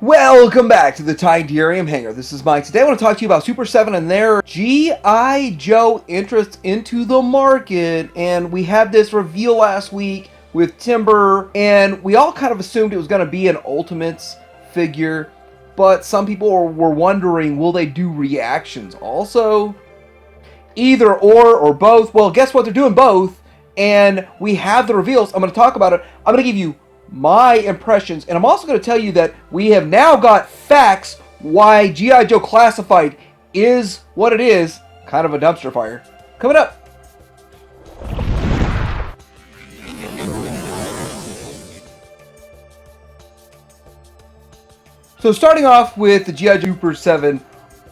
Welcome back to the Tidarium Hangar. This is Mike. Today I want to talk to you about SUPER7 and their G.I. Joe entrance into the market. And we had this reveal last week with Timber, and we all kind of assumed it was going to be an Ultimates figure. But some people were wondering, will they do reactions also? Either or both. Well, guess what? They're doing both. And we have the reveals. I'm going to talk about it. I'm going to give you my impressions, and I'm also going to tell you that we have now got facts why G.I. Joe Classified is what it is, kind of a dumpster fire. Coming up. So starting off with the G.I. Joe SUPER7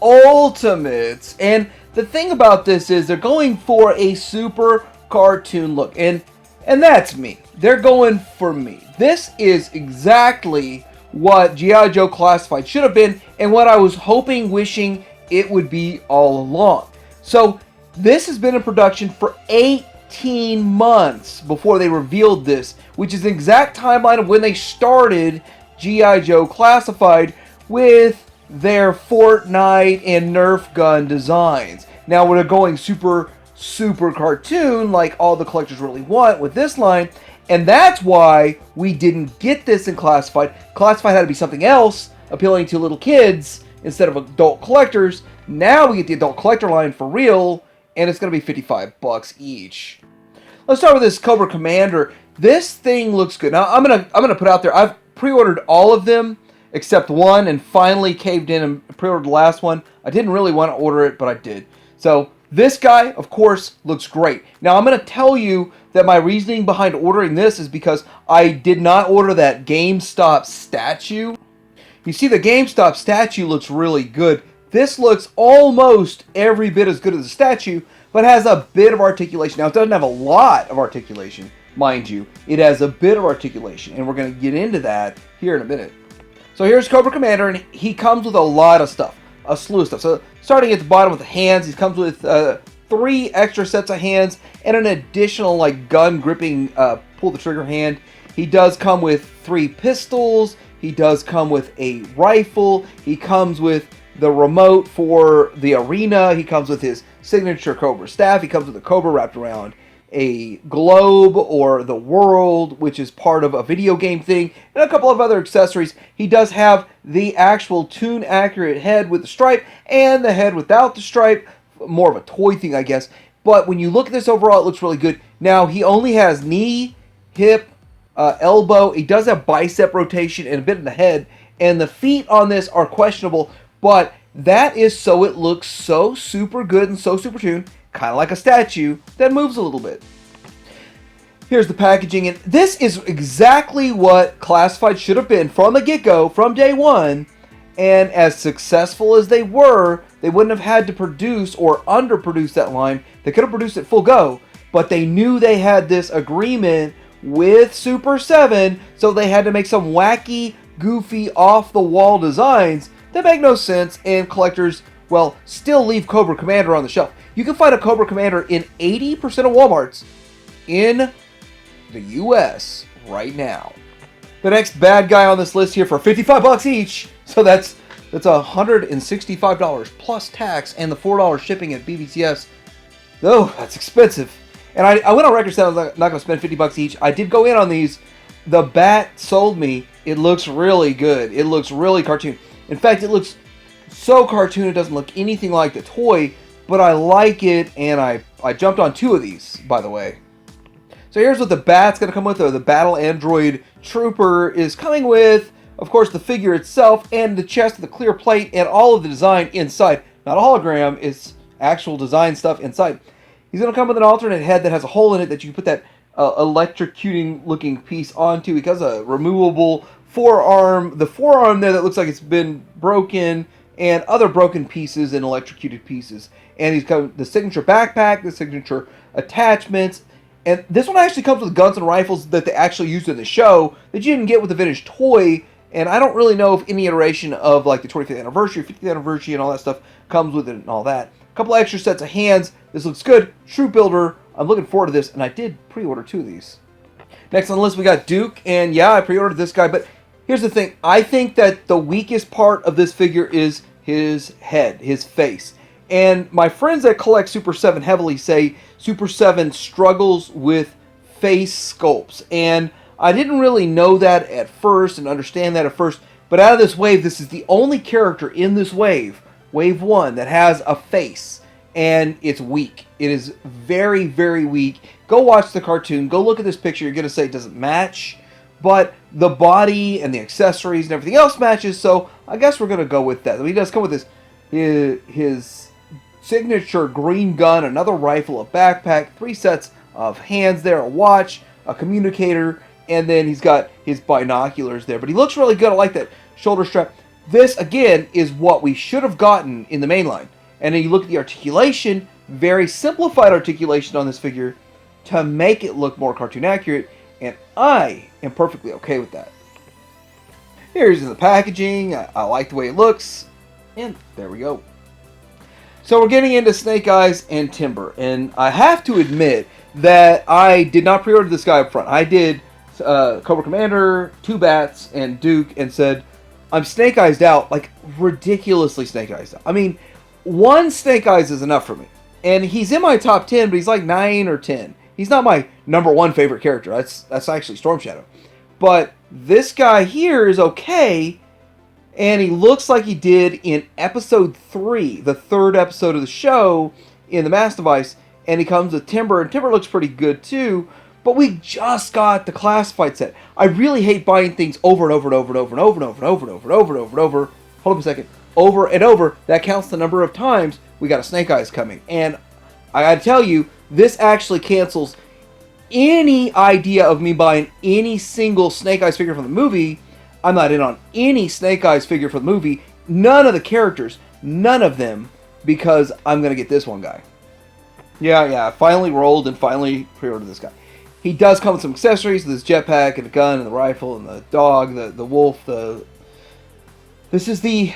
Ultimates, and the thing about this is they're going for a super cartoon look, and that's me. They're going for me. This is exactly what G.I. Joe Classified should have been, and what I was hoping, wishing it would be all along. So this has been in production for 18 months before they revealed this, which is the exact timeline of when they started G.I. Joe Classified with their Fortnite and Nerf gun designs. Now we're going super cartoon like all the collectors really want with this line, and that's why we didn't get this in Classified. Classified had to be something else, appealing to little kids instead of adult collectors. Now we get the adult collector line for real, and it's going to be $55 each. Let's start with this Cobra Commander. This thing looks good. Now I'm gonna put out there, I've pre-ordered all of them except one, and finally caved in and pre-ordered the last one. I didn't really want to order it, but I did. So this guy, of course, looks great. Now, I'm going to tell you that my reasoning behind ordering this is because I did not order that GameStop statue. You see, the GameStop statue looks really good. This looks almost every bit as good as the statue, but has a bit of articulation. Now, it doesn't have a lot of articulation, mind you. It has a bit of articulation, and we're going to get into that here in a minute. So here's Cobra Commander, and he comes with a lot of stuff. A slew of stuff. So starting at the bottom with the hands, he comes with 3 extra sets of hands and an additional like gun gripping pull the trigger hand. He does come with 3 pistols. He does come with a rifle. He comes with the remote for the arena. He comes with his signature Cobra staff. He comes with a Cobra wrapped around a globe or the world, which is part of a video game thing, and a couple of other accessories. He does have the actual tune accurate head with the stripe and the head without the stripe, more of a toy thing, I guess. But when you look at this overall, it looks really good. Now he only has knee, hip, elbow. He does have bicep rotation and a bit in the head, and the feet on this are questionable, but that is so it looks so super good and so super tuned, kind of like a statue that moves a little bit. Here's the packaging, and this is exactly what Classified should have been from the get-go, from day one. And as successful as they were, they wouldn't have had to produce or underproduce that line. They could have produced it full go, but they knew they had this agreement with SUPER7, so they had to make some wacky, goofy, off-the-wall designs that make no sense, and collectors, well, still leave Cobra Commander on the shelf. You can find a Cobra Commander in 80% of Walmarts in the US right now. The next bad guy on this list here for $55 each, so that's $165 plus tax and the $4 shipping at BBCS. Oh, that's expensive. And I went on record saying I was not going to spend $50 each. I did go in on these. The bat sold me. It looks really good. It looks really cartoon. In fact, it looks so cartoon it doesn't look anything like the toy, but I like it, and I jumped on 2 of these, by the way. So here's what the bat's going to come with, or the Battle Android Trooper is coming with. Of course, the figure itself and the chest with the clear plate and all of the design inside. Not a hologram, it's actual design stuff inside. He's going to come with an alternate head that has a hole in it that you can put that electrocuting looking piece onto. He has a removable forearm. The forearm there that looks like it's been broken, and other broken pieces and electrocuted pieces. And he's got the signature backpack, the signature attachments. And this one actually comes with guns and rifles that they actually used in the show that you didn't get with the vintage toy. And I don't really know if any iteration of like the 25th anniversary, 50th anniversary, and all that stuff comes with it and all that. A couple extra sets of hands. This looks good. True builder. I'm looking forward to this, and I did pre-order 2 of these. Next on the list, we got Duke, and yeah, I pre-ordered this guy, but Here's the thing. I think that the weakest part of this figure is his head, his face. And my friends that collect Super 7 heavily say Super 7 struggles with face sculpts. And I didn't really know that at first and understand that at first. But out of this wave, this is the only character in this wave, Wave 1, that has a face. And it's weak. It is very, very weak. Go watch the cartoon. Go look at this picture. You're going to say it doesn't match. But the body and the accessories and everything else matches. So I guess we're going to go with that. I mean, he does come with his signature green gun, another rifle, a backpack, 3 sets of hands there, a watch, a communicator, and then he's got his binoculars there. But he looks really good. I like that shoulder strap. This, again, is what we should have gotten in the main line. And then you look at the articulation, very simplified articulation on this figure to make it look more cartoon accurate, and I am perfectly okay with that. Here's the packaging. I like the way it looks, and there we go. So we're getting into Snake Eyes and Timber, and I have to admit that I did not pre-order this guy up front. I did Cobra Commander, 2 Bats, and Duke, and said, I'm Snake Eyes out, like ridiculously Snake Eyes out. I mean, 1 Snake Eyes is enough for me. And he's in my top 10, but he's like 9 or 10. He's not my number 1 favorite character. That's actually Storm Shadow. But this guy here is okay, and he looks like he did in episode 3, the 3rd episode of the show in the Mass Device, and he comes with Timber, and Timber looks pretty good too, but we just got the Classified set. I really hate buying things over and over and over and over and over and over and over and over and over and over and over. Hold up a second. Over and over. That counts the number of times we got a Snake Eyes coming. And I gotta tell you, this actually cancels any idea of me buying any single Snake Eyes figure from the movie. I'm not in on any Snake Eyes figure from the movie. None of the characters. None of them. Because I'm going to get this one guy. Yeah, I finally rolled and finally pre-ordered this guy. He does come with some accessories. This jetpack and a gun and the rifle and the dog, the wolf. This is the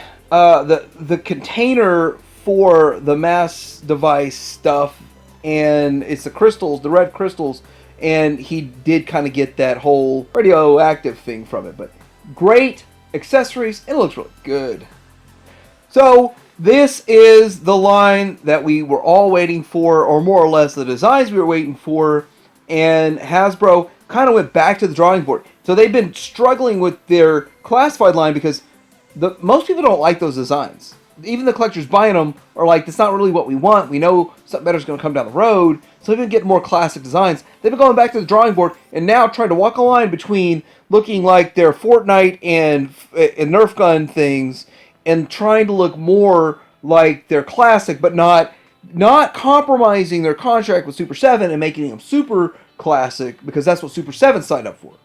container for the Mass Device stuff. And it's the crystals, the red crystals. And he did kind of get that whole radioactive thing from it. But great accessories, and it looks really good. So this is the line that we were all waiting for, or more or less the designs we were waiting for. And Hasbro kind of went back to the drawing board. So they've been struggling with their classified line because most people don't like those designs. Even the collectors buying them are like, that's not really what we want. We know something better is going to come down the road. So they've been getting more classic designs. They've been going back to the drawing board and now trying to walk a line between looking like their Fortnite and Nerf gun things and trying to look more like their classic, but not compromising their contract with Super 7 and making them super classic, because that's what Super 7 signed up for.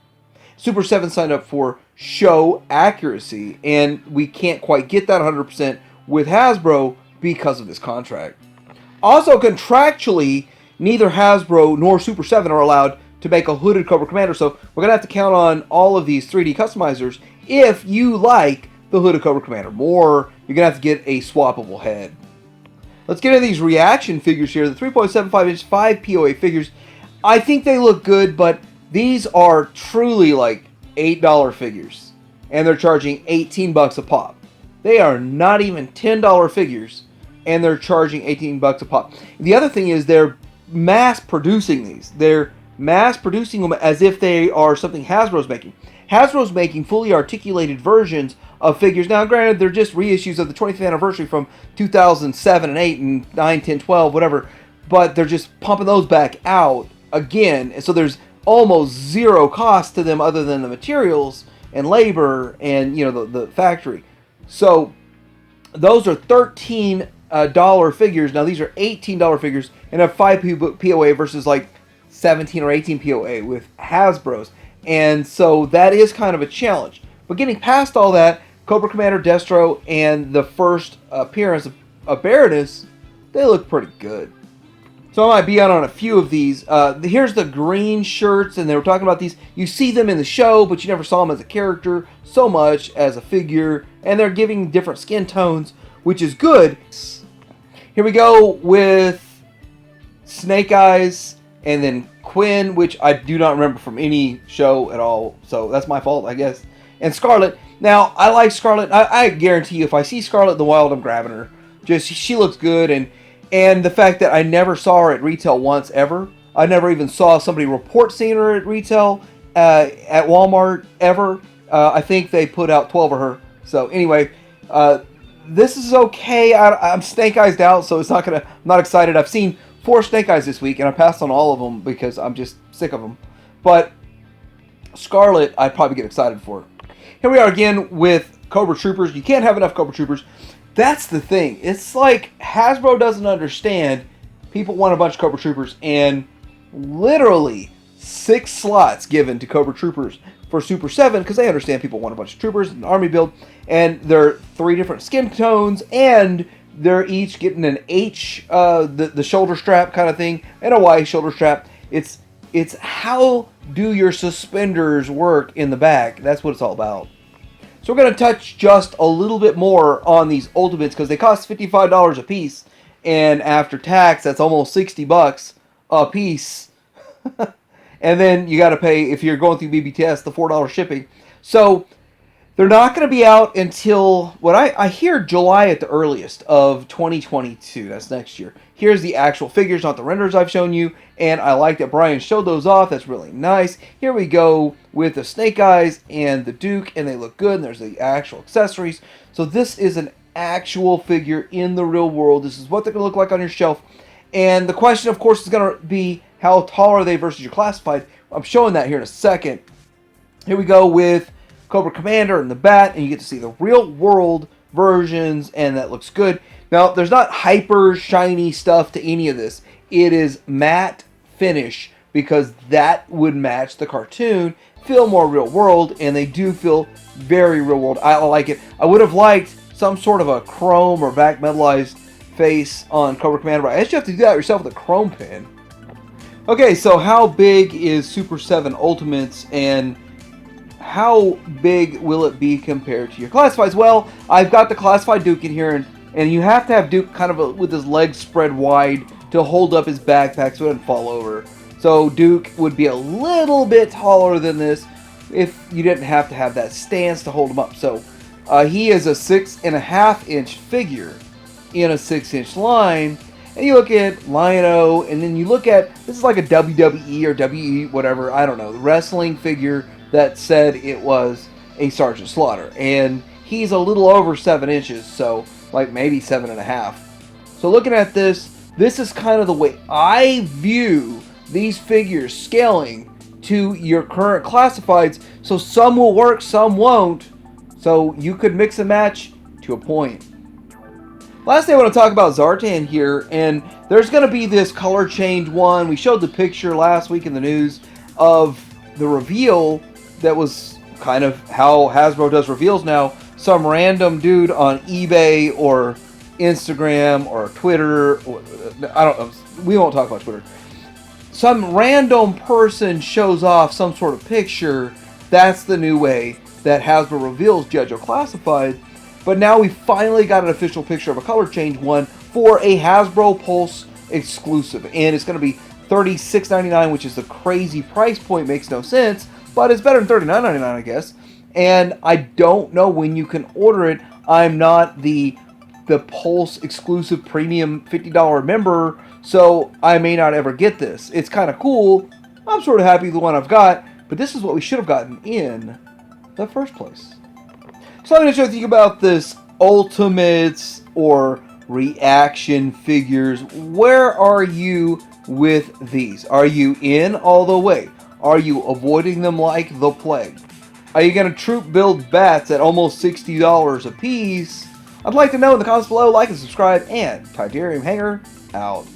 Super 7 signed up for show accuracy, and we can't quite get that 100% with Hasbro because of this contract. Also, contractually, neither Hasbro nor Super 7 are allowed to make a hooded Cobra Commander, so we're going to have to count on all of these 3D customizers if you like the hooded Cobra Commander more. You're going to have to get a swappable head. Let's get into these reaction figures here. The 3.75-inch 5 POA figures. I think they look good, but these are truly like $8 figures. And they're charging $18 a pop. They are not even $10 figures, and they're charging $18 a pop. The other thing is they're mass producing these. They're mass producing them as if they are something Hasbro's making. Hasbro's making fully articulated versions of figures. Now, granted, they're just reissues of the 25th anniversary from 2007 and 8 and 9, 10, 12, whatever. But they're just pumping those back out again. And so there's almost zero cost to them other than the materials and labor and, you know, the factory. So those are $13 figures. Now these are $18 figures and have 5 POA versus like 17 or 18 POA with Hasbro's. And so that is kind of a challenge. But getting past all that, Cobra Commander, Destro, and the first appearance of Baroness, they look pretty good. So I might be out on a few of these. Here's the green shirts, and they were talking about these. You see them in the show, but you never saw them as a character so much as a figure. And they're giving different skin tones, which is good. Here we go with Snake Eyes, and then Quinn, which I do not remember from any show at all. So that's my fault, I guess. And Scarlet, now I like Scarlet. I guarantee you, if I see Scarlet in the wild, I'm grabbing her. Just she looks good, and the fact that I never saw her at retail once ever. I never even saw somebody report seeing her at retail at Walmart ever. I think they put out 12 of her. So anyway, this is okay. I'm snake eyes out, so it's not gonna. I'm not excited. I've seen 4 snake eyes this week, and I passed on all of them because I'm just sick of them. But Scarlet, I'd probably get excited for. Here we are again with Cobra Troopers. You can't have enough Cobra Troopers. That's the thing. It's like Hasbro doesn't understand. People want a bunch of Cobra Troopers, and literally 6 slots given to Cobra Troopers for Super 7 because they understand people want a bunch of troopers, an army build, and they're 3 different skin tones, and they're each getting an H, the shoulder strap kind of thing, and a Y shoulder strap. It's how do your suspenders work in the back. That's what it's all about. So we're going to touch just a little bit more on these Ultimates because they cost $55 a piece, and after tax, that's almost $60 a piece. And then you got to pay, if you're going through BBTS, the $4 shipping. So they're not going to be out until, what I hear, July at the earliest of 2022. That's next year. Here's the actual figures, not the renders I've shown you. And I like that Brian showed those off. That's really nice. Here we go with the Snake Eyes and the Duke, and they look good. And there's the actual accessories. So this is an actual figure in the real world. This is what they're going to look like on your shelf. And the question, of course, is going to be, how tall are they versus your classified? I'm showing that here in a second. Here we go with Cobra Commander and the Bat, and you get to see the real world versions, and that looks good. Now, there's not hyper shiny stuff to any of this. It is matte finish because that would match the cartoon, feel more real world, and they do feel very real world. I like it. I would have liked some sort of a chrome or back metallized face on Cobra Commander, but I guess you have to do that yourself with a chrome pin. Okay, so how big is Super 7 Ultimates, and how big will it be compared to your classifieds? Well, I've got the classified Duke in here, and you have to have Duke kind of with his legs spread wide to hold up his backpack so it doesn't fall over. So Duke would be a little bit taller than this if you didn't have to have that stance to hold him up. So he is a 6.5-inch figure in a 6-inch line. And you look at Lion-O, and then you look at, this is like a WWE or WE, whatever, I don't know, the wrestling figure that said it was a Sergeant Slaughter. And he's a little over 7 inches, so like maybe 7.5. So looking at this, this is kind of the way I view these figures scaling to your current classifieds. So some will work, some won't. So you could mix and match to a point. Lastly, I want to talk about Zartan here, and there's going to be this color change one. We showed the picture last week in the news of the reveal that was kind of how Hasbro does reveals now. Some random dude on eBay or Instagram or Twitter, or, I don't know, we won't talk about Twitter. Some random person shows off some sort of picture. That's the new way that Hasbro reveals G.I. Classified. But now we finally got an official picture of a color change one for a Hasbro Pulse exclusive. And it's going to be $36.99, which is the crazy price point. Makes no sense, but it's better than $39.99, I guess. And I don't know when you can order it. I'm not the Pulse exclusive premium $50 member, so I may not ever get this. It's kind of cool. I'm sort of happy with the one I've got, but this is what we should have gotten in the first place. So I'm going to show you about this Ultimates or reaction figures. Where are you with these? Are you in all the way? Are you avoiding them like the plague? Are you going to troop build bats at almost $60 a piece? I'd like to know in the comments below. Like and subscribe, and Tydarium Hanger out.